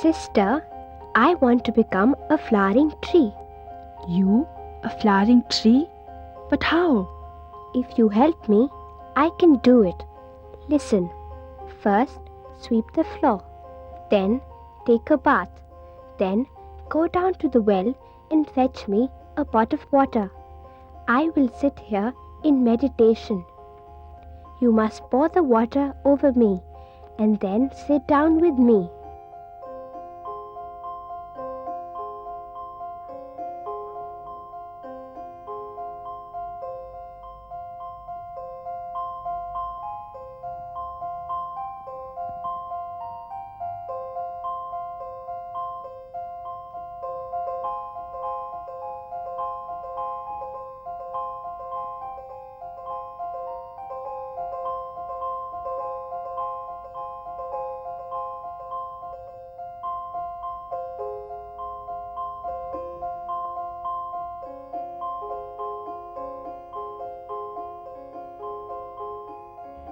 Sister, I want to become a flowering tree. You? A flowering tree? But how? If you help me, I can do it. Listen. First, sweep the floor. Then, take a bath. Then, go down to the well and fetch me a pot of water. I will sit here in meditation. You must pour the water over me and then sit down with me.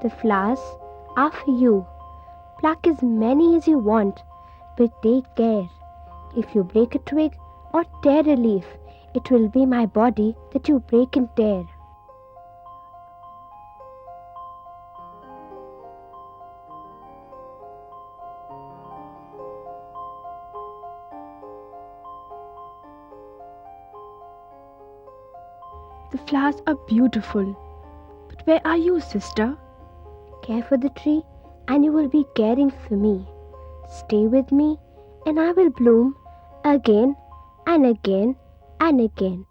The flowers are for you. Pluck as many as you want, but take care. If you break a twig or tear a leaf, it will be my body that you break and tear. The flowers are beautiful. But where are you, sister? Care for the tree, and you will be caring for me. Stay with me, and I will bloom again and again and again.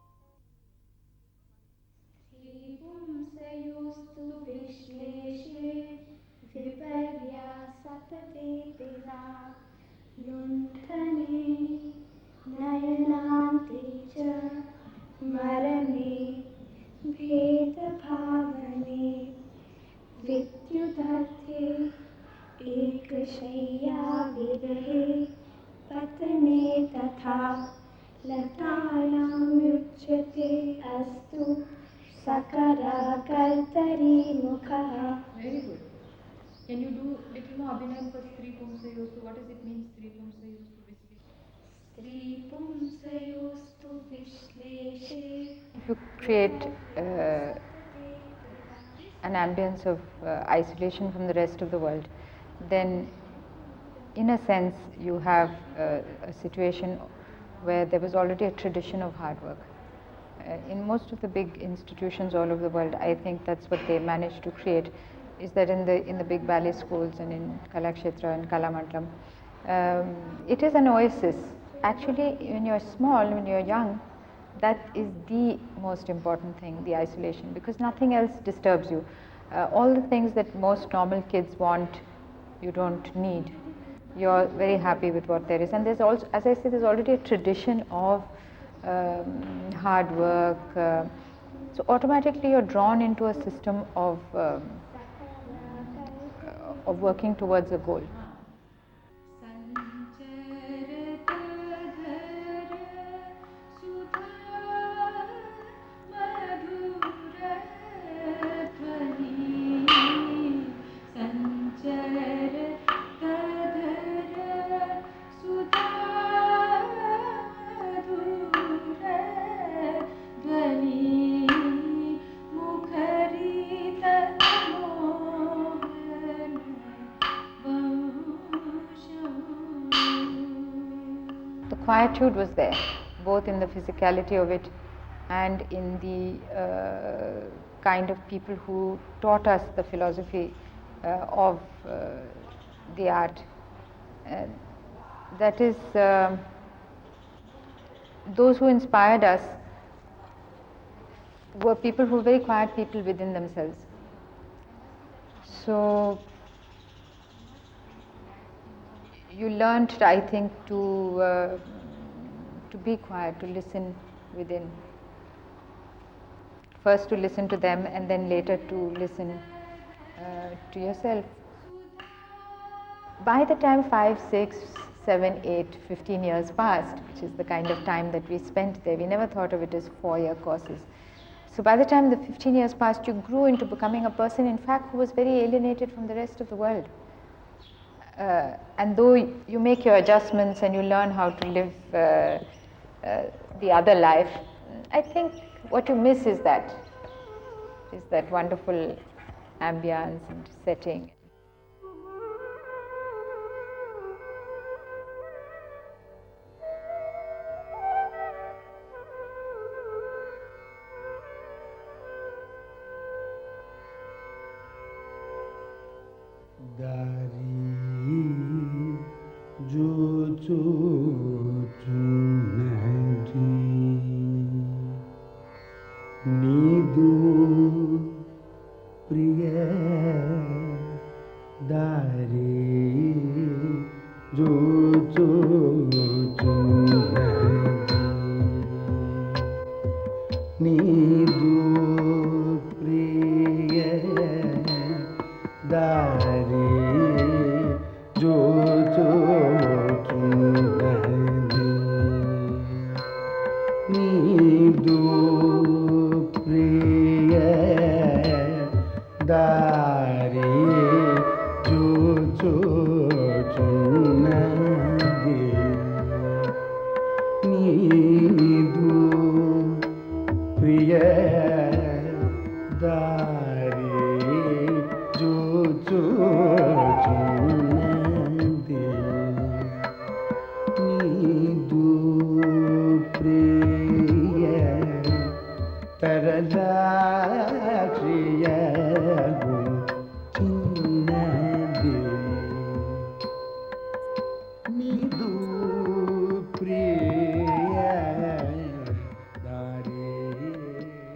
विद्युदर्थे एकशय्या विरहे पतने तथा लतायामुच्यते अस्तु सकरकर्तरी मुखः. Very good. Can you do little more abhinay for Stri Pumsayostu? What does it mean, Stri Pumsayostu basically? Stri Pumsayostu Vishleshe. If you create an ambience of isolation from the rest of the world, then in a sense you have a situation where there was already a tradition of hard work. In most of the big institutions all over the world, I think that's what they managed to create, is that in the big ballet schools and in Kalakshetra and Kalamandalam, it is an oasis. Actually, when you're small, when you're young, that is the most important thing, the isolation, because nothing else disturbs you. All the things that most normal kids want, you don't need. You're very happy with what there is. And there's also, as I said, there's already a tradition of hard work. So automatically you're drawn into a system of working towards a goal. Quietude was there, both in the physicality of it and in the kind of people who taught us the philosophy of the art. That is, those who inspired us were people who were very quiet people within themselves. So you learned, I think, to be quiet, to listen within. First to listen to them and then later to listen to yourself. By the time 5, 6, 7, 8, 15 years passed, which is the kind of time that we spent there, we never thought of it as 4-year courses. So by the time the 15 years passed, you grew into becoming a person, in fact, who was very alienated from the rest of the world. and though you make your adjustments and you learn how to live the other life, I think what you miss is that wonderful ambience and setting.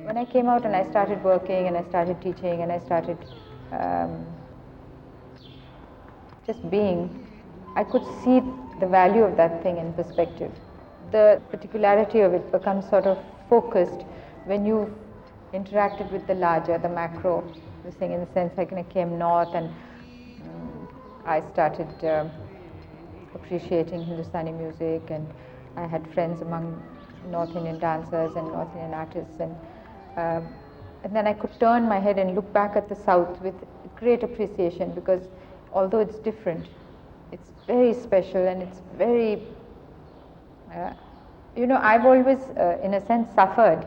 When I came out and I started working and I started teaching and I started just being, I could see the value of that thing in perspective. The particularity of it becomes sort of focused when you interacted with the larger, the macro, this thing, in the sense like I came north and I started appreciating Hindustani music, and I had friends among North Indian dancers and North Indian artists, and then I could turn my head and look back at the South with great appreciation, because although it's different, it's very special and it's very, I've always, in a sense, suffered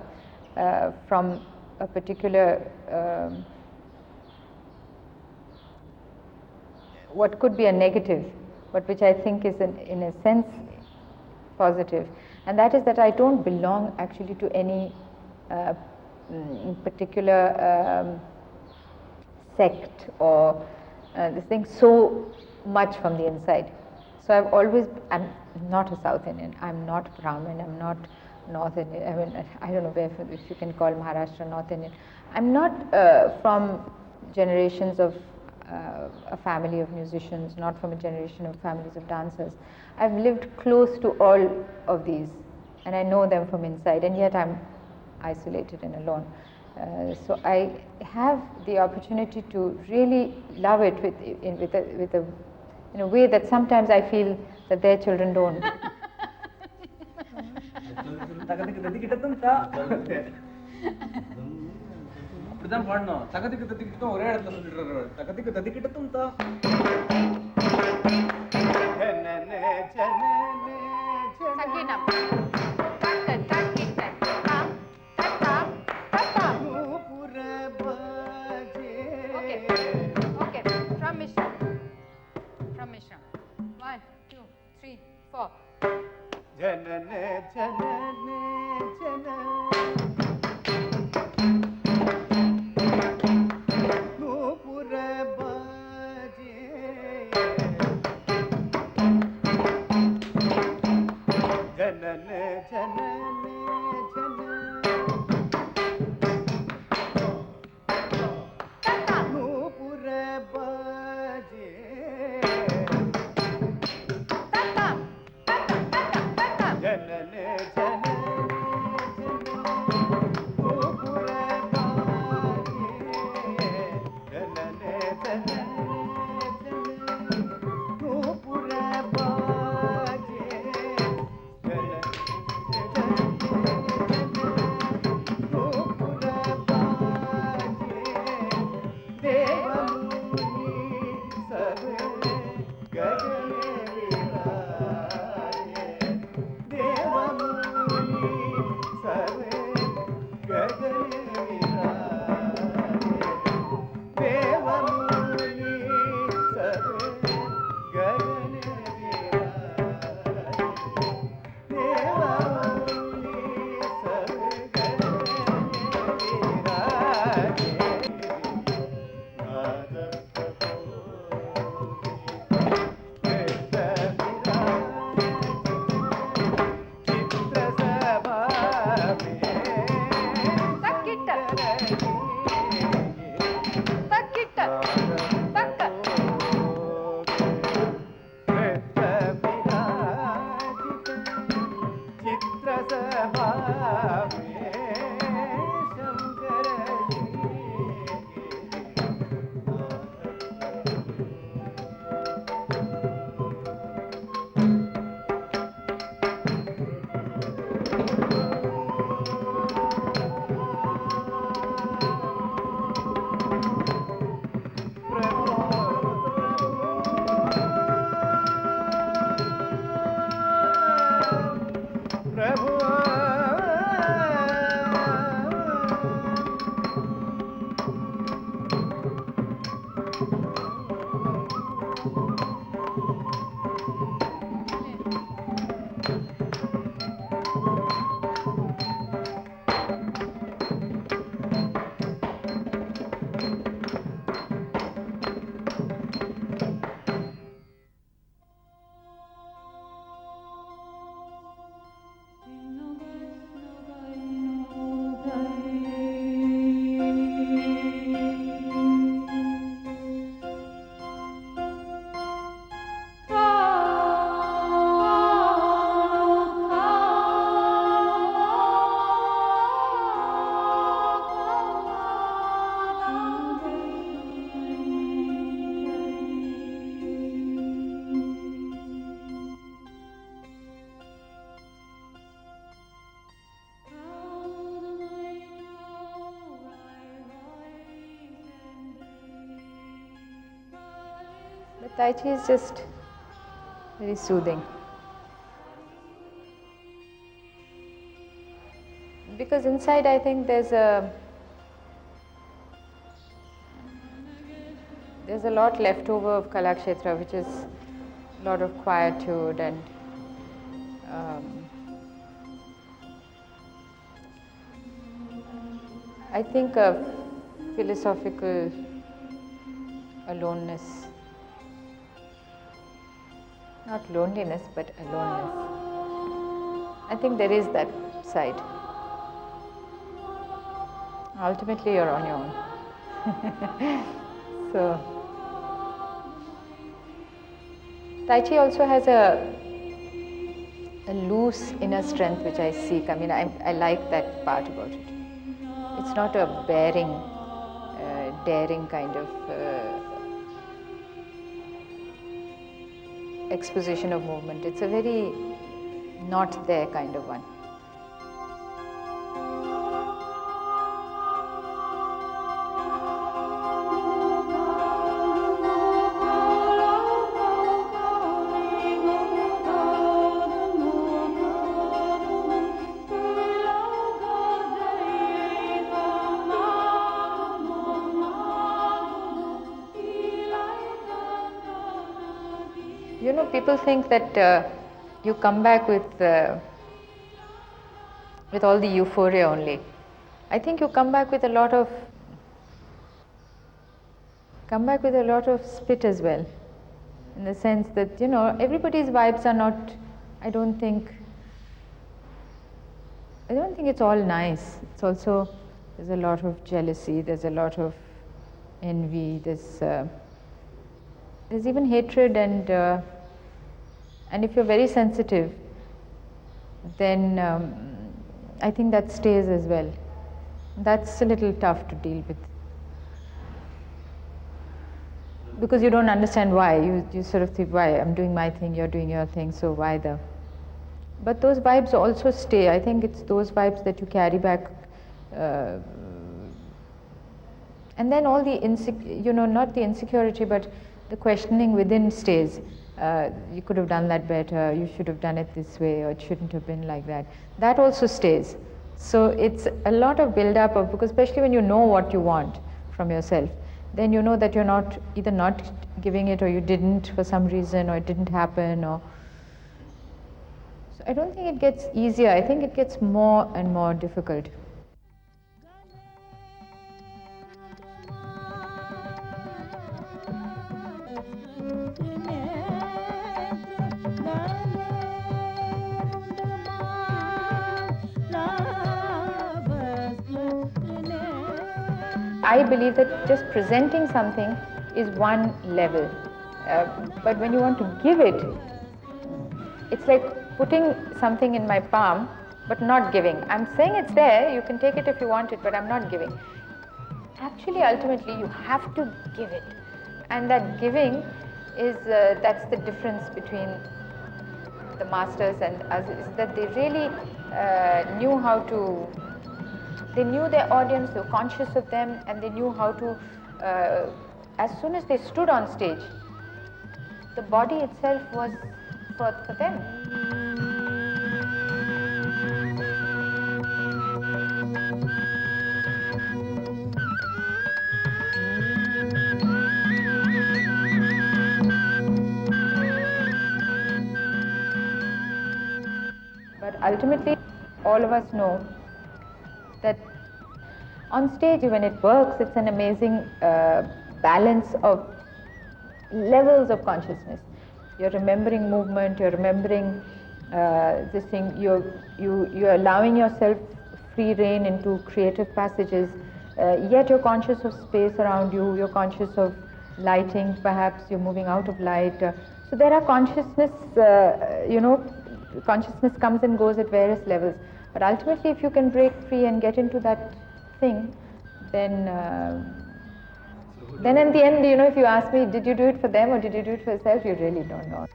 from a particular, what could be a negative, but which I think is in a sense positive, and that is that I don't belong actually to any particular sect or this thing so much from the inside. So I'm not a South Indian, I'm not Brahmin, I'm not North Indian, I mean, I don't know if you can call Maharashtra North Indian. I'm not from generations of a family of musicians, not from a generation of families of dancers. I've lived close to all of these, and I know them from inside, and yet I'm isolated and alone. So I have the opportunity to really love it in a way that sometimes I feel that their children don't. Okay, from Mishra. 1, 2, 3, 4. But Tai Chi is just very soothing. Because inside I think there's a lot left over of Kalakshetra, which is a lot of quietude and I think a philosophical aloneness. Not loneliness, but aloneness. I think there is that side. Ultimately, you're on your own. So, Tai Chi also has a loose inner strength which I seek. I mean, I like that part about it. It's not a daring kind of exposition of movement. It's a very not there kind of one. You know, people think that you come back with all the euphoria only. I think you come back with a lot of spit as well, in the sense that, you know, everybody's vibes are not. I don't think it's all nice. It's also, there's a lot of jealousy. There's a lot of envy. There's even hatred, and if you're very sensitive, then I think that stays as well. That's a little tough to deal with, because you don't understand why. You sort of think, why? I'm doing my thing, you're doing your thing, so why the? But those vibes also stay. I think it's those vibes that you carry back, and then all the not the insecurity, but the questioning within stays. You could have done that better, you should have done it this way, or it shouldn't have been like that. That also stays. So it's a lot of build-up of, because especially when you know what you want from yourself, then you know that you're not giving it, or you didn't for some reason, or it didn't happen, or. So I don't think it gets easier. I think it gets more and more difficult. I believe that just presenting something is one level. But when you want to give it, it's like putting something in my palm but not giving. I'm saying it's there, you can take it if you want it, but I'm not giving. Actually, ultimately, you have to give it. And that giving is, that's the difference between the masters and us, is that they really knew how to, they knew their audience, they were conscious of them, and they knew how to, as soon as they stood on stage, the body itself was for them. But ultimately, all of us know that on stage, when it works, it's an amazing balance of levels of consciousness. You're remembering movement, you're remembering this thing, you're allowing yourself free rein into creative passages, yet you're conscious of space around you, you're conscious of lighting, perhaps you're moving out of light. So there are consciousness, consciousness comes and goes at various levels. But ultimately, if you can break free and get into that thing, then in the end, if you ask me, did you do it for them or did you do it for yourself, you really don't know.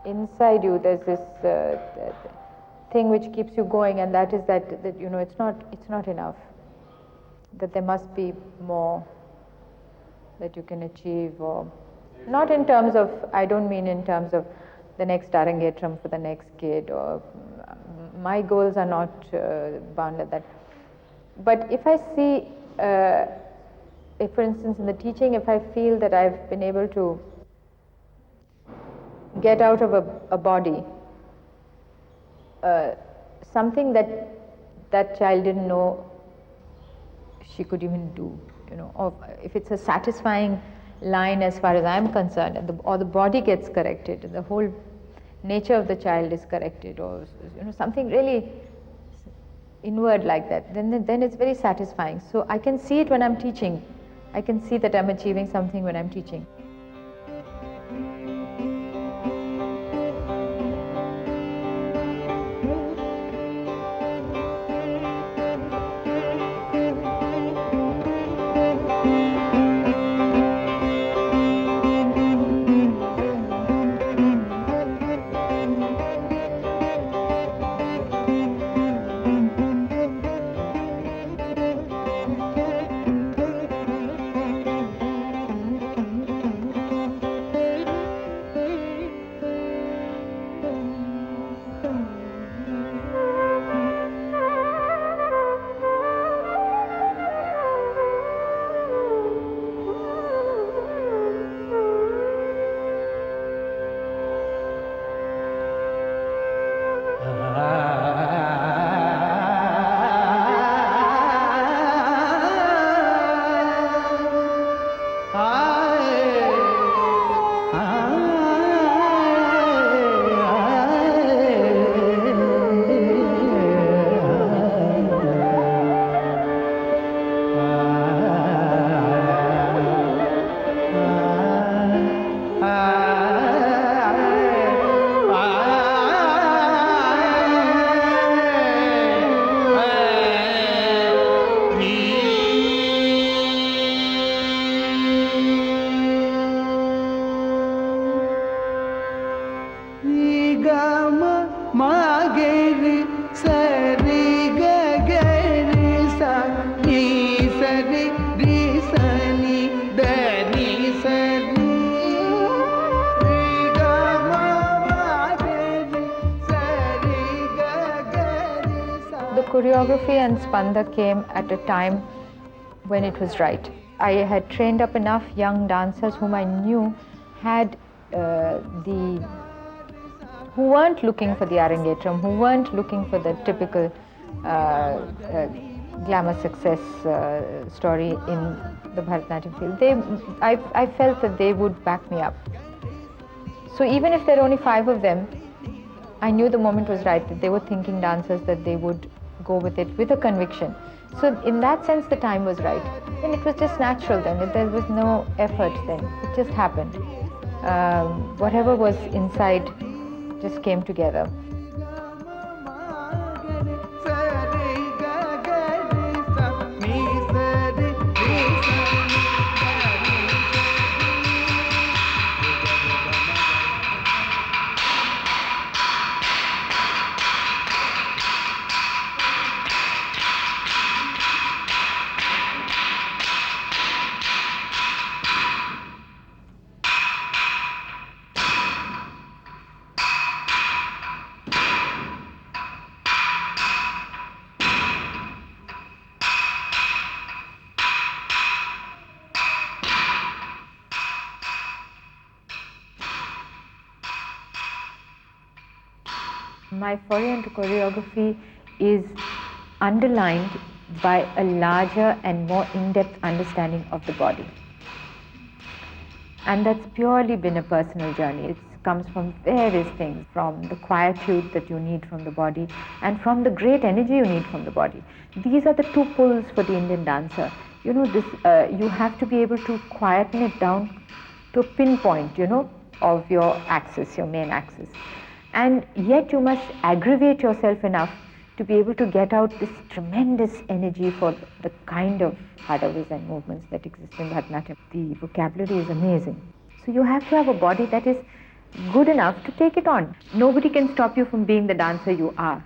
Inside you, there's this thing which keeps you going, and that is that it's not enough. That there must be more that you can achieve, or not in terms of. I don't mean in terms of the next Arangetram for the next kid, or my goals are not bound at that. But if I see, if for instance in the teaching, if I feel that I've been able to get out of a body something that child didn't know she could even do, or if it's a satisfying line as far as I'm concerned, or the body gets corrected, the whole nature of the child is corrected, or something really inward like that, then it's very satisfying. So I can see it when I'm teaching. I can see that I'm achieving something when I'm teaching. choreography and Spanda came at a time when it was right. I had trained up enough young dancers whom I knew had who weren't looking for the arangetram, who weren't looking for the typical glamour success story in the Bharatanatyam field. I felt that they would back me up. So even if there are only 5 of them, I knew the moment was right, that they were thinking dancers, that they would go with it with a conviction. So in that sense, the time was right. And it was just natural then. There was no effort then. It just happened. Whatever was inside just came together. My foray into choreography is underlined by a larger and more in-depth understanding of the body. And that's purely been a personal journey. It comes from various things, from the quietude that you need from the body and from the great energy you need from the body. These are the 2 pulls for the Indian dancer. You know, you have to be able to quieten it down to a pinpoint, of your axis, your main axis. And yet you must aggravate yourself enough to be able to get out this tremendous energy for the kind of hadavis and movements that exist in Bharatanatyam. The vocabulary is amazing. So you have to have a body that is good enough to take it on. Nobody can stop you from being the dancer you are.